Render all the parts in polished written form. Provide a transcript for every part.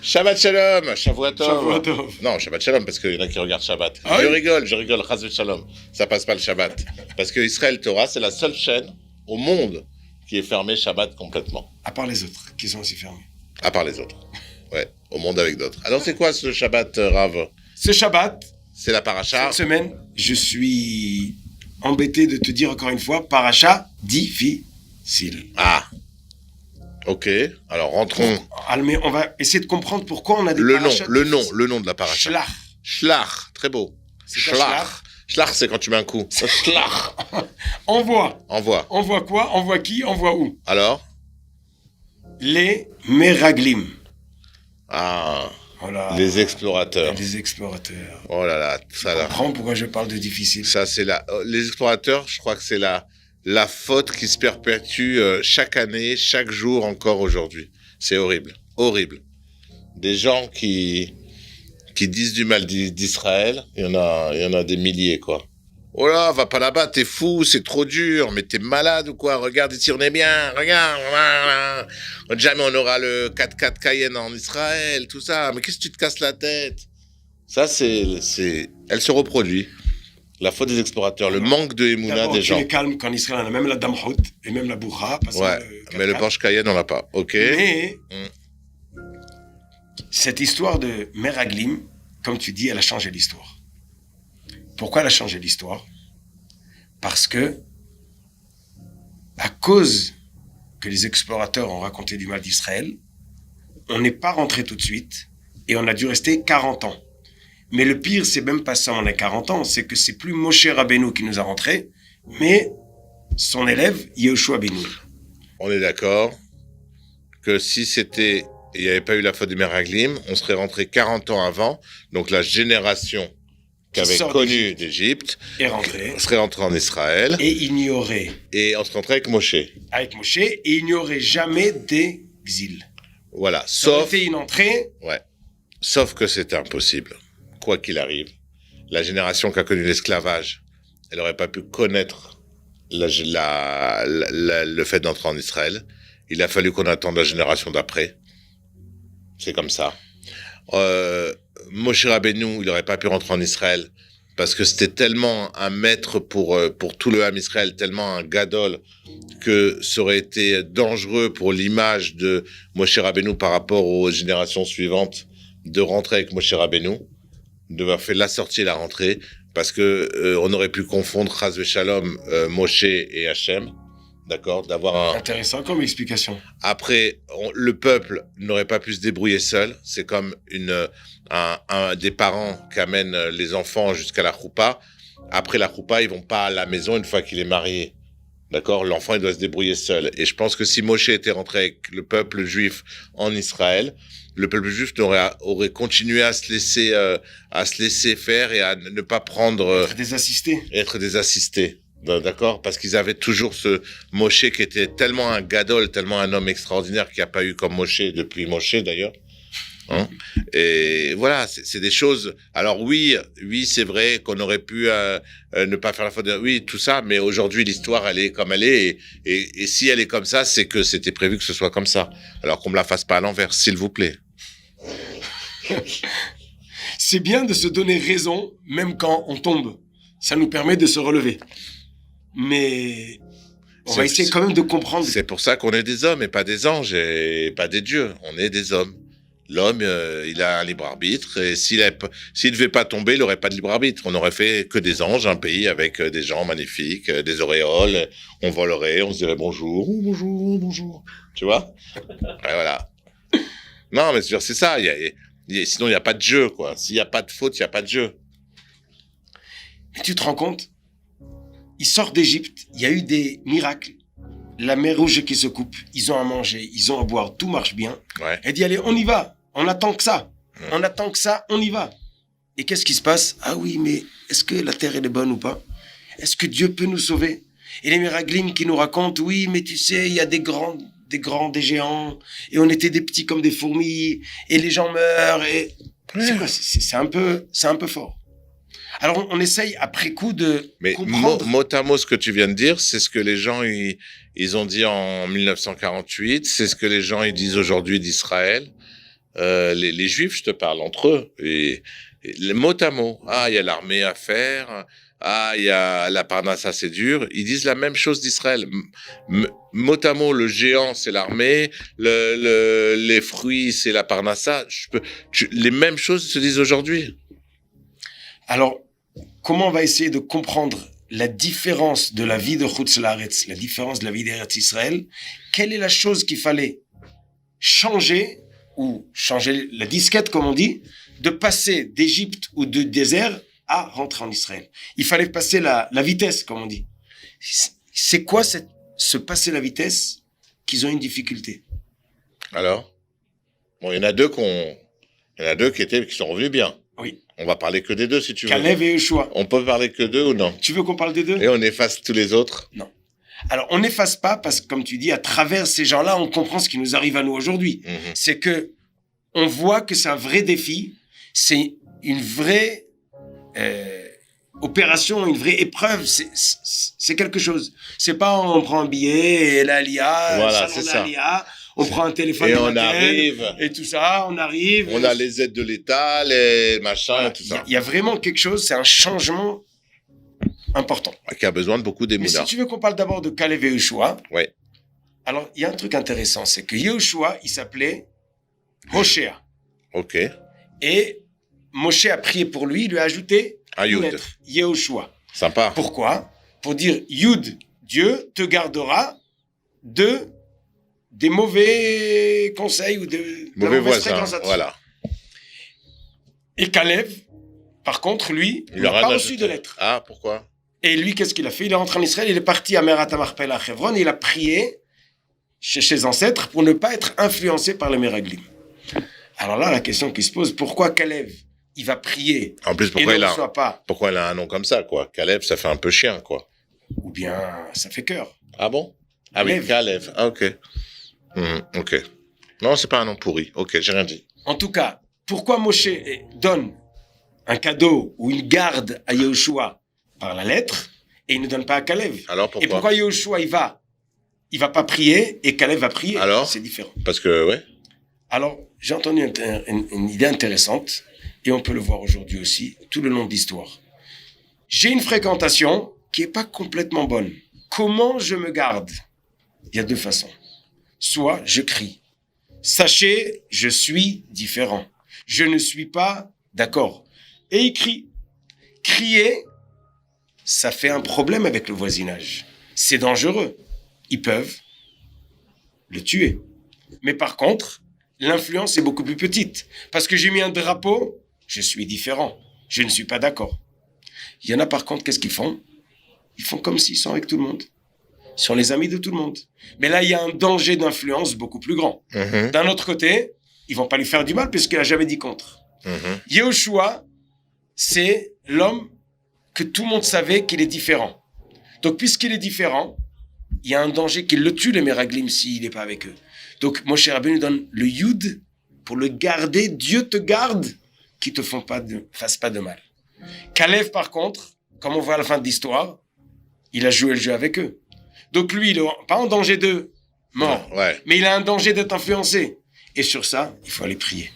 Shabbat Shalom, Shavua Tov. Shavua Tov. Non, Shabbat Shalom, parce qu'il y en a qui regardent Shabbat. Ah je oui rigole, Chas Shalom. Ça passe pas le Shabbat. Parce que Israël Torah, c'est la seule chaîne au monde qui est fermée Shabbat complètement. À part les autres, qui sont aussi fermés. À part les autres. Ouais, au monde avec d'autres. Alors c'est quoi ce Shabbat, Rav? Ce Shabbat, C'est la paracha. cette semaine, je suis embêté de te dire encore une fois, paracha difficile. Ah. Ok, alors rentrons. Ah, mais on va essayer de comprendre pourquoi on a des Le parachas nom difficiles. de la paracha. Shlach. Shlach, très beau. C'est quoi, shlach? Shlach, c'est quand tu mets un coup. Shlach. Envoie. Envoie. Envoie quoi? Envoie qui? Envoie où? Alors? Les Meraglim. Ah, Voilà. les explorateurs. Les explorateurs. Oh là là, ça Tu là. comprends pourquoi je parle de difficile? Ça, c'est les explorateurs, je crois que c'est la faute qui se perpétue chaque année, chaque jour, encore aujourd'hui. C'est horrible. Horrible. Des gens qui disent du mal d'Israël, il y en a des milliers, quoi. Oh là, va pas là-bas, t'es fou, c'est trop dur, mais t'es malade ou quoi? Regarde ici, on est bien, regarde, voilà. Jamais on aura le 4x4 Cayenne en Israël, tout ça. Mais qu'est-ce que tu te casses la tête? Ça, elle se reproduit. La faute des explorateurs, le manque de émouna D'abord, des tu gens. les calmes qu'en Israël, on a même la Damhout et même la Bourra. Ouais, mais le Porsche Cayenne, on l'a pas. Ok. Mais cette histoire de Meraglim, comme tu dis, elle a changé l'histoire. Pourquoi elle a changé l'histoire? Parce que, à cause que les explorateurs ont raconté du mal d'Israël, on n'est pas rentré tout de suite et on a dû rester 40 ans. Mais le pire, c'est même pas ça, on a 40 ans, c'est que c'est plus Moshe Rabbeinu qui nous a rentrés, mais son élève, Yehoshua Benu. On est d'accord que si il n'y avait pas eu la faute des Meraglim, on serait rentré 40 ans avant, donc la génération qui avait connu d'Égypte serait rentrée en Israël. Et ignorait. Et on se rentrait avec Moshe. Avec Moshe, et il n'y aurait jamais d'exil. Voilà, Ça aurait fait une entrée. Ouais. Sauf que c'était impossible. Quoi qu'il arrive, la génération qui a connu l'esclavage, elle n'aurait pas pu connaître le fait d'entrer en Israël. Il a fallu qu'on attende la génération d'après. C'est comme ça. Moshe Rabbeinu, il n'aurait pas pu rentrer en Israël parce que c'était tellement un maître pour tout le Ham Israël, tellement un gadol, que ça aurait été dangereux pour l'image de Moshe Rabbeinu par rapport aux générations suivantes de rentrer avec Moshe Rabbeinu, d'avoir fait la sortie et la rentrée, parce que on aurait pu confondre Chas Shalom, Moshe et Hachem, d'accord, d'avoir Intéressant comme explication. Après, le peuple n'aurait pas pu se débrouiller seul. C'est comme des parents qui amènent les enfants jusqu'à la choupa. Après la choupa, ils vont pas à la maison une fois qu'il est marié. D'accord? L'enfant, il doit se débrouiller seul. Et je pense que si Moshe était rentré avec le peuple juif en Israël, le peuple juif aurait continué à se laisser faire et à ne pas prendre... Être des assistés. D'accord? Parce qu'ils avaient toujours ce Moshe qui était tellement un gadol, tellement un homme extraordinaire qu'il n'y a pas eu comme Moshe depuis Moshe d'ailleurs. Hein? Et voilà, c'est des choses. Alors oui, c'est vrai qu'on aurait pu ne pas faire la faute. Oui, tout ça, mais aujourd'hui l'histoire elle est comme elle est, et si elle est comme ça, c'est que c'était prévu que ce soit comme ça. Alors qu'on me la fasse pas à l'envers, s'il vous plaît. C'est bien de se donner raison, même quand on tombe. Ça nous permet de se relever. Mais on va essayer quand même de comprendre. C'est pour ça qu'on est des hommes et pas des anges et pas des dieux. On est des hommes. L'homme, il a un libre arbitre, et s'il devait pas tomber, il aurait pas de libre arbitre. On aurait fait que des anges, un pays avec des gens magnifiques, des auréoles. On volerait, on se dirait bonjour, bonjour, bonjour. Tu vois? Et voilà. Non, mais c'est ça. Sinon, il y a pas de jeu, quoi. S'il y a pas de faute, il y a pas de jeu. Mais tu te rends compte? Ils sortent d'Égypte, il y a eu des miracles. La mer Rouge qui se coupe, ils ont à manger, ils ont à boire, tout marche bien. Ouais. Elle dit, allez, on y va, on attend que ça. On attend que ça, on y va. Et qu'est-ce qui se passe? Ah oui, mais est-ce que la terre elle est bonne ou pas? Est-ce que Dieu peut nous sauver? Et les Meraglim qui nous racontent, oui, mais tu sais, il y a des grands des grands, des géants, et on était des petits comme des fourmis, et les gens meurent, et c'est quoi? C'est un peu fort. Alors on essaye après coup de comprendre. Mot à mot, ce que tu viens de dire, c'est ce que les gens ils ont dit en 1948, c'est ce que les gens ils disent aujourd'hui d'Israël. Les Juifs, je te parle entre eux, et mot à mot. Ah, il y a l'armée à faire. Ah, il y a la Parnassa, c'est dur. Ils disent la même chose d'Israël. Mot à mot, le géant, c'est l'armée. Les fruits, c'est la Parnassa. Les mêmes choses se disent aujourd'hui. Alors, comment on va essayer de comprendre la différence de la vie de Chutz Laaretz, la différence de la vie d'Eretz Israël? Quelle est la chose qu'il fallait changer, ou changer la disquette, comme on dit, de passer d'Égypte ou de désert à rentrer en Israël? Il fallait passer la vitesse, comme on dit. C'est quoi se passer la vitesse qu'ils ont une difficulté? Alors, bon, il y en a deux qui sont revenus bien. Oui. On va parler que des deux, si tu veux. Kalev et Yoshua. On peut parler que d'eux ou non? Tu veux qu'on parle des deux? Et on efface tous les autres? Non. Alors, on n'efface pas parce que, comme tu dis, à travers ces gens-là, on comprend ce qui nous arrive à nous aujourd'hui. C'est que on voit que c'est un vrai défi, c'est une vraie opération, une vraie épreuve, c'est quelque chose. C'est pas on prend un billet et l'Alia, voilà, c'est ça. On prend un téléphone et on arrive et tout ça, on arrive. On a les aides de l'État, les machins, voilà, tout ça. Il y a vraiment quelque chose, c'est un changement important. Qui a besoin de beaucoup d'émouna. Mais si tu veux qu'on parle d'abord de Kalev et Yoshua, ouais. Alors il y a un truc intéressant, c'est que Yoshua, il s'appelait Hoshea. Ok. Et Moshe a prié pour lui, il lui a ajouté une lettre, Yehoshua. Sympa. Pourquoi? Pour dire Yud, Dieu te gardera des mauvais conseils ou de mauvais voisins. Voilà. Et Kalev, par contre, lui, il n'a pas reçu de lettre. Ah, pourquoi? Et lui, qu'est-ce qu'il a fait? Il est rentré en Israël, il est parti à Merat HaMachpelah à Hebron, et il a prié chez ses ancêtres pour ne pas être influencé par les Meraglim. Alors là, la question qui se pose, pourquoi Kalev, il va prier en plus, pourquoi il a un nom comme ça, quoi? Kalev, ça fait un peu chien, quoi. Ou bien, ça fait cœur. Ah bon? Ah oui, Kalev. Ah, ok. Ok. Non, c'est pas un nom pourri. Ok, j'ai rien dit. En tout cas, pourquoi Moshe donne un cadeau ou une garde à Yehoshua par la lettre et il ne donne pas à Kalev? Alors pourquoi? Et pourquoi Yehoshua, il va pas prier et Kalev va prier? Alors? C'est différent. Parce que, ouais. Alors, j'ai entendu une idée intéressante, et on peut le voir aujourd'hui aussi, tout le long de l'histoire. J'ai une fréquentation qui est pas complètement bonne. Comment je me garde? Il y a deux façons. Soit je crie. Sachez, je suis différent. Je ne suis pas d'accord. Et il crie. Crier, ça fait un problème avec le voisinage. C'est dangereux. Ils peuvent le tuer. Mais par contre, l'influence est beaucoup plus petite. Parce que j'ai mis un drapeau, je suis différent. Je ne suis pas d'accord. Il y en a par contre, qu'est-ce qu'ils font? Ils font comme s'ils sont avec tout le monde. Ils sont les amis de tout le monde. Mais là, il y a un danger d'influence beaucoup plus grand. D'un autre côté, ils vont pas lui faire du mal puisqu'il a jamais dit contre. Yehoshua, c'est l'homme que tout le monde savait qu'il est différent. Donc, puisqu'il est différent, il y a un danger qu'il le tue, les Meraglim, s'il n'est pas avec eux. Donc, Moshe Rabbeinu donne le Yud pour le garder. Dieu te garde, qui te fasse pas de mal. Kalev, par contre, comme on voit à la fin de l'histoire, il a joué le jeu avec eux. Donc lui, il n'est pas en danger de mort, mais il a un danger d'être influencé. Et sur ça, il faut aller prier.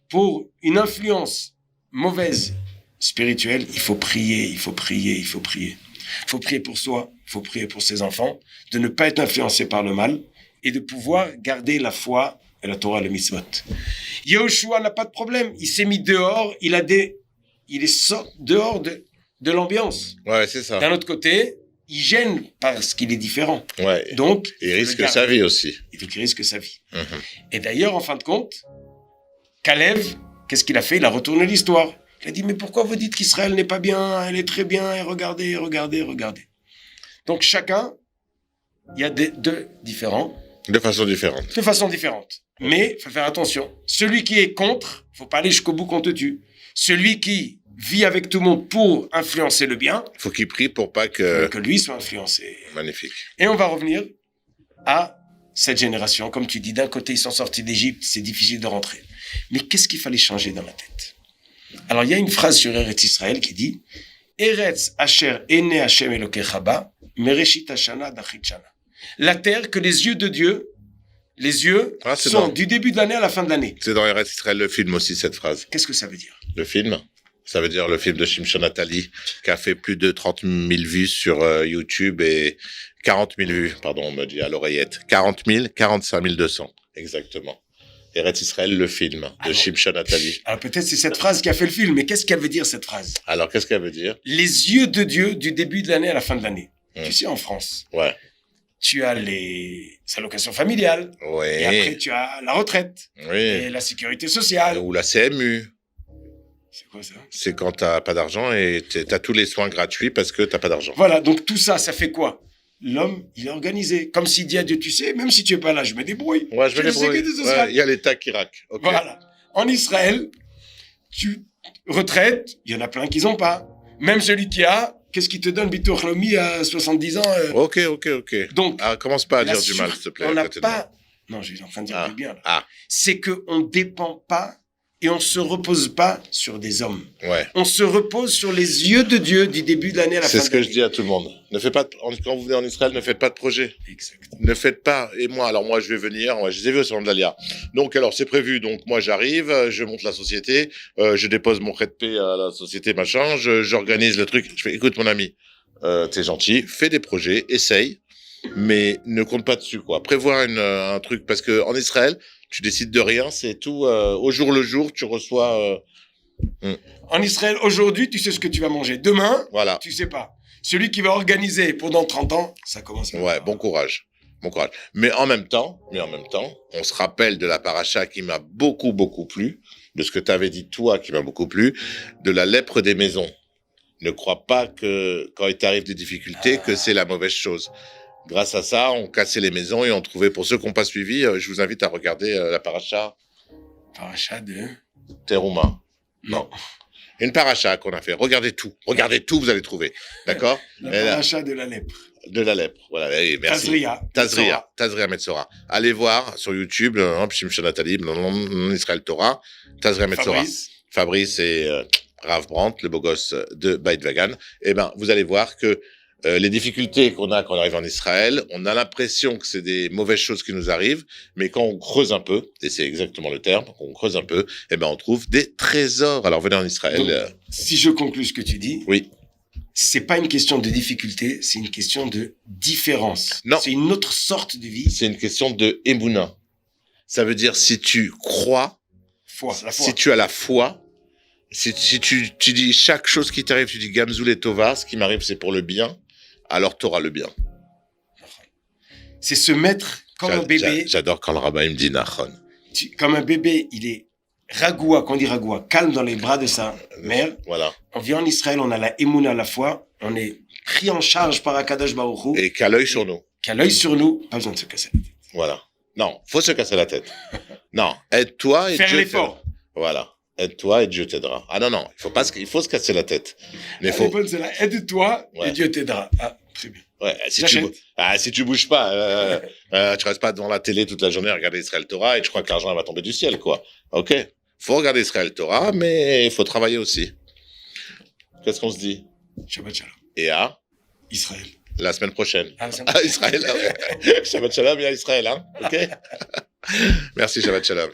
Pour une influence mauvaise spirituelle, il faut prier, il faut prier, il faut prier. Il faut prier pour soi, il faut prier pour ses enfants, de ne pas être influencé par le mal et de pouvoir garder la foi et la Torah, le mitzvot. Yehoshua n'a pas de problème. Il s'est mis dehors, il est dehors de l'ambiance. Ouais, c'est ça. D'un autre côté, il gêne parce qu'il est différent. Ouais. Donc, il risque sa vie aussi. Il risque sa vie. Et d'ailleurs, en fin de compte, Kalev, qu'est-ce qu'il a fait? Il a retourné l'histoire. Il a dit, mais pourquoi vous dites qu'Israël n'est pas bien? Elle est très bien, et regardez. Donc, chacun, il y a deux différents. De façon différente. Mais, il faut faire attention. Celui qui est contre, il ne faut pas aller jusqu'au bout qu'on te tue. Celui qui vit avec tout le monde pour influencer le bien. Il faut qu'il prie pour pas que lui soit influencé. Magnifique. Et on va revenir à cette génération, comme tu dis, d'un côté, ils sont sortis d'Égypte, c'est difficile de rentrer. Mais qu'est-ce qu'il fallait changer dans la tête? Alors, il y a une phrase sur Eretz Israël qui dit Eretz asher ene Hashem Elokecha ba, mereshit hashana dachit shana. La terre que les yeux de Dieu, sont du début de l'année à la fin de l'année. C'est dans Eretz Israël le film aussi, cette phrase. Qu'est-ce que ça veut dire? Le film? Ça veut dire le film de Shimshon Atali, qui a fait plus de 30 000 vues sur YouTube et 40 000 vues, pardon, on me dit à l'oreillette. 40 000, 45 200, exactement. Eretz Israël, le film de Shimshon Atali. Alors peut-être c'est cette phrase qui a fait le film, mais qu'est-ce qu'elle veut dire cette phrase? Alors, qu'est-ce qu'elle veut dire? Les yeux de Dieu du début de l'année à la fin de l'année. Tu sais, en France, Ouais. tu as les allocations familiales, Oui. et après tu as la retraite, Oui. et la sécurité sociale. Ou la CMU. C'est quoi ça? C'est quand t'as pas d'argent et t'as tous les soins gratuits parce que t'as pas d'argent. Voilà, donc tout ça, ça fait quoi? L'homme, il est organisé. Comme s'il dit à Dieu, tu sais, même si tu es pas là, je me débrouille. Ouais, je vais les sécurité sociale. Il y a l'État qui raque. Okay. Voilà. En Israël, retraite, il y en a plein qui n'ont pas. Même celui qui a, qu'est-ce qui te donne Bitur Halomi à 70 ans Ok. Donc, commence pas à dire du mal, s'il te plaît. On n'a pas... Non, je suis en train de dire du bien. Là. Ah. C'est qu'on ne dépend pas et on ne se repose pas sur des hommes. Ouais. On se repose sur les yeux de Dieu du début de l'année à la fin de l'année. C'est ce que je dis à tout le monde. Ne faites pas quand vous venez en Israël, ne faites pas de projet. Exact. Ne faites pas. Et moi, je vais venir. Je les ai vus au salon de l'Alia. Donc, alors, c'est prévu. Donc, moi, j'arrive, je monte la société, je dépose mon prêt de paix à la société, machin, j'organise le truc. Je fais, écoute, mon ami, t'es gentil, fais des projets, essaye, mais ne compte pas dessus, quoi. Prévois un truc, parce que en Israël, tu décides de rien, c'est tout, au jour le jour, tu reçois, En Israël, aujourd'hui, tu sais ce que tu vas manger. Demain, voilà. tu sais pas. Celui qui va organiser pendant 30 ans, ça commence. Ouais, bon courage. Mais en même temps, on se rappelle de la paracha qui m'a beaucoup plu, de ce que tu avais dit toi qui m'a beaucoup plu, de la lèpre des maisons. Ne crois pas que quand il t'arrive des difficultés, que c'est la mauvaise chose. Grâce à ça, on cassait les maisons et on trouvait, pour ceux qui n'ont pas suivi, je vous invite à regarder la paracha. Paracha de... Terouma. Non. Une paracha qu'on a fait. Regardez tout, vous allez trouver. D'accord? La paracha de la lèpre. De la lèpre, voilà. Hey, merci. Tazria Metzora. Allez voir sur YouTube, Shimshon Atali, Israël Torah, Tazria Metzora. Fabrice et Rav Brandt, le beau gosse de Beit Vagan. Eh ben, vous allez voir que les difficultés qu'on a quand on arrive en Israël, on a l'impression que c'est des mauvaises choses qui nous arrivent, mais quand on creuse un peu, et c'est exactement le terme, quand on creuse un peu, eh ben on trouve des trésors. Alors venez en Israël. Donc, si je conclus ce que tu dis, oui, c'est pas une question de difficulté, c'est une question de différence. Non, c'est une autre sorte de vie. C'est une question de émouna. Ça veut dire si tu crois, la foi. Si tu as la foi. Si tu dis chaque chose qui t'arrive, tu dis Gamzoul et Tova, ce qui m'arrive c'est pour le bien, alors t'auras le bien. C'est se mettre comme un bébé. J'adore quand le rabbin me dit Nachon. Comme un bébé, il est ragoua, quand on dit ragoua, calme dans les bras de sa mère. Voilà. On vient en Israël, on a la émouna, la foi, on est pris en charge par Akadosh Baruch Hu. Et qu'à l'œil sur nous. Qu'à l'œil sur nous, pas besoin de se casser la tête. Voilà. Non, faut se casser la tête. Non, aide-toi et faire Dieu l'effort. T'aidera. Voilà. Aide-toi et Dieu t'aidera. Ah non, il faut se casser la tête. Mais c'est là, aide-toi et Dieu t'aidera. Ah, très bien. Ouais, si tu bouges pas, tu restes pas devant la télé toute la journée à regarder Israël Torah et tu crois que l'argent va tomber du ciel, quoi. Ok. Faut regarder Israël Torah, mais il faut travailler aussi. Qu'est-ce qu'on se dit? Shabbat Shalom. Et à Israël. La semaine prochaine. Israël. Shabbat Shalom et à Israël, hein. Ok. Merci, Shabbat Shalom.